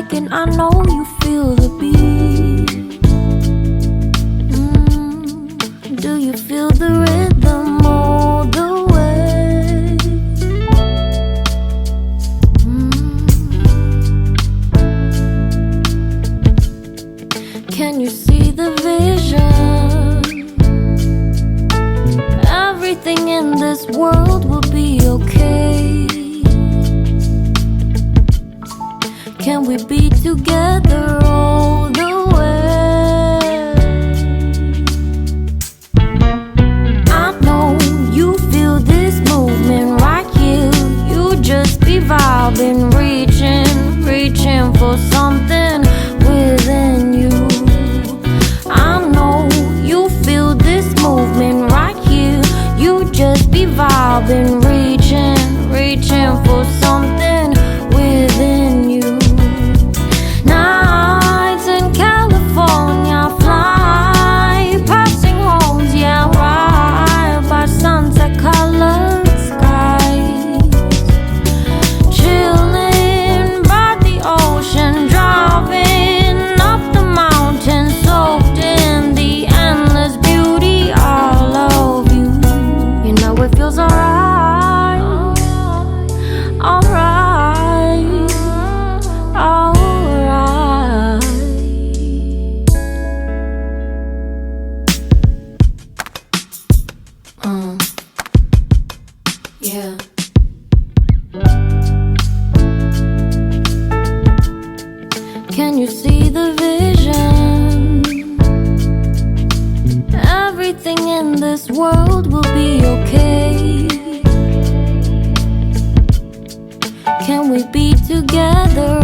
second, I know you feel the beat. Do you feel the rhythm all the way? Can you see the vision? Everything in this world will be okay. Can we be together all the way? I know you feel this movement right here. You just be vibing, reaching for something within you. I know you feel this movement right here. You just be vibing, reaching for something within you. Nights in California, fly passing homes, yeah, right by sunset colored skies. Chilling by the ocean, driving up the mountain, soaked in the endless beauty all of you. You know it feels alright, alright, alright. Yeah. Can you see the vision? Everything in this world will be okay. Can we be together